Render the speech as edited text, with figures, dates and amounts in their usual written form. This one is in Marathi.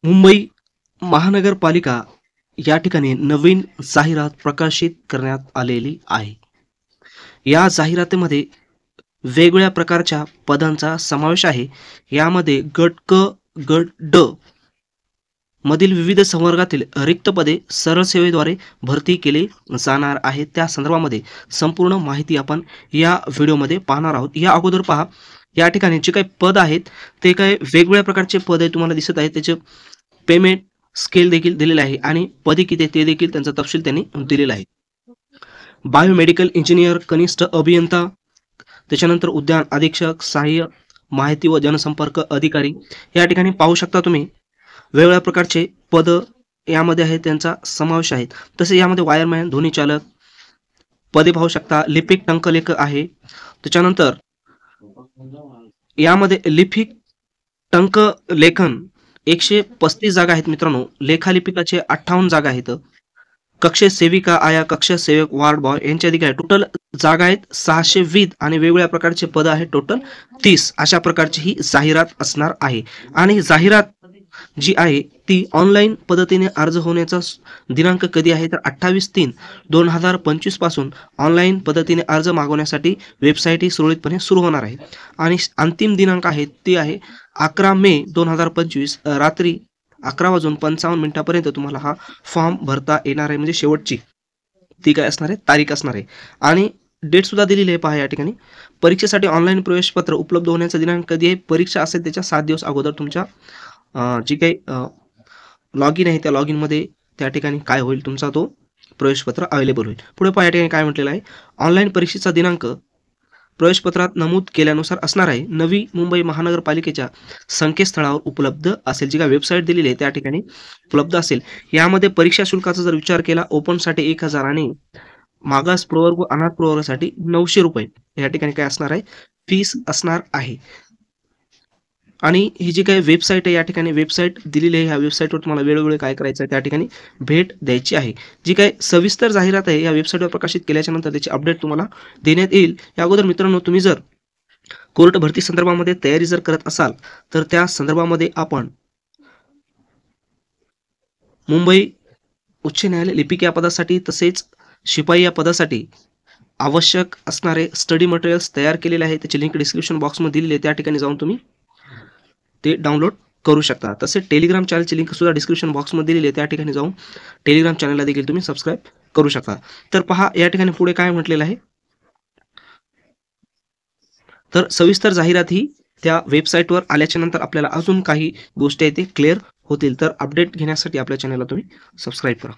मुंबई महानगरपालिका या ठिकाणी नवीन जाहिरात प्रकाशित करण्यात आलेली आहे. या जाहिरातीमध्ये वेगवेगळ्या प्रकारच्या पदांचा समावेश आहे. यामध्ये गट क, गट ड मधील विविध संवर्गातील रिक्त पदे सरळ सेवेद्वारे भरती केली जाणार आहे. त्या संदर्भामध्ये संपूर्ण माहिती आपण या व्हिडिओमध्ये पाहणार आहोत. या अगोदर पहा, या ठिकाणी जे काही पद आहेत ते काही वेगवेगळ्या प्रकारचे पद आहे तुम्हाला दिसत आहे. त्याचे पेमेंट स्केल देखील दिलेलं आहे आणि पदे किती आहे ते देखील त्यांचा तपशील त्यांनी दिलेला आहे. बायोमेडिकल इंजिनियर, कनिष्ठ अभियंता, त्याच्यानंतर उद्यान अधीक्षक, सहाय्य माहिती व जनसंपर्क अधिकारी या ठिकाणी पाहू शकता तुम्ही वेगवेगळ्या प्रकारचे पद यामध्ये आहेत, त्यांचा समावेश आहे. तसे यामध्ये वायरमॅन, ध्वनी चालक पदे पाहू शकता. लिपिक टंकलेख आहे. त्याच्यानंतर यामध्ये लिपिक टंकलेखन 135 जागा आहेत मित्रांनो. लेखालिपिकाचे 58 जागा आहेत. कक्ष सेविका, आया, कक्ष सेवक, वार्ड बॉय यांच्या अधिकारी टोटल जागा आहेत 620 आणि वेगवेगळ्या प्रकारचे पद आहेत टोटल 30. अशा प्रकारची ही जाहिरात असणार आहे. आणि जाहिरात जी आहे ती ऑनलाईन पद्धतीने अर्ज होण्याचा दिनांक कधी आहे तर 28/3/2025 पासून ऑनलाईन पद्धतीने अर्ज मागवण्यासाठी वेबसाईट ही सुरळीतपणे सुरू होणार आहे. आणि अंतिम दिनांक आहे ती आहे 11 मे 2025 रात्री 11:55 तुम्हाला हा फॉर्म भरता येणार आहे. म्हणजे शेवटची ती काय असणार आहे तारीख असणार आहे. आणि डेट सुद्धा दिलेली आहे पहा या ठिकाणी. परीक्षेसाठी ऑनलाईन प्रवेशपत्र उपलब्ध होण्याचा दिनांक कधी आहे, परीक्षा असेल त्याच्या 7 दिवस अगोदर तुमच्या जी काही लॉग इन आहे त्या लॉग इनमध्ये त्या ठिकाणी काय होईल तुमचा तो प्रवेशपत्र अवेलेबल होईल. पुढे पहा या ठिकाणी काय म्हटलेलं आहे, ऑनलाईन परीक्षेचा दिनांक प्रवेशपत्रात नमूद केल्यानुसार असणार आहे. नवी मुंबई महानगरपालिकेच्या संकेतस्थळावर उपलब्ध असेल. जी काय वेबसाईट दिलेली आहे त्या ठिकाणी उपलब्ध असेल. यामध्ये परीक्षा शुल्काचा जर विचार केला ओपनसाठी 1000 आणि मागास प्रवर्ग व अनाथ प्रवर्गासाठी 900 रुपये या ठिकाणी काय असणार आहे फीस असणार आहे. आणि ही जी काही वेबसाईट आहे या ठिकाणी वेबसाईट दिलेली आहे. ह्या वेबसाईटवर तुम्हाला वेळोवेळी काय करायचं आहे त्या ठिकाणी भेट द्यायची आहे. जी काही सविस्तर जाहिरात आहे या वेबसाईटवर प्रकाशित केल्याच्या नंतर त्याची अपडेट तुम्हाला देण्यात येईल. या अगोदर मित्रांनो तुम्ही जर कोर्ट भरती संदर्भामध्ये तयारी जर करत असाल तर त्या संदर्भामध्ये आपण मुंबई उच्च न्यायालय लिपिक या पदासाठी तसेच शिपाई या पदासाठी आवश्यक असणारे स्टडी मटेरियल्स तयार केलेले आहे. त्याची लिंक डिस्क्रिप्शन बॉक्समध्ये दिलेली आहे. त्या ठिकाणी जाऊन तुम्ही ते डाउनलोड करू शकता. तसे टेलिग्राम चॅनलची लिंक सुद्धा डिस्क्रिप्शन बॉक्समध्ये दिलेली आहे. त्या ठिकाणी जाऊन टेलिग्राम चॅनलला देखील तुम्ही सबस्क्राईब करू शकता. तर पहा या ठिकाणी पुढे काय म्हटलेलं आहे, तर सविस्तर जाहिरात ही त्या वेबसाईटवर आल्याच्या नंतर आपल्याला अजून काही गोष्टी आहेत ते क्लिअर होतील. तर अपडेट घेण्यासाठी आपल्या चॅनलला तुम्ही सबस्क्राईब करा.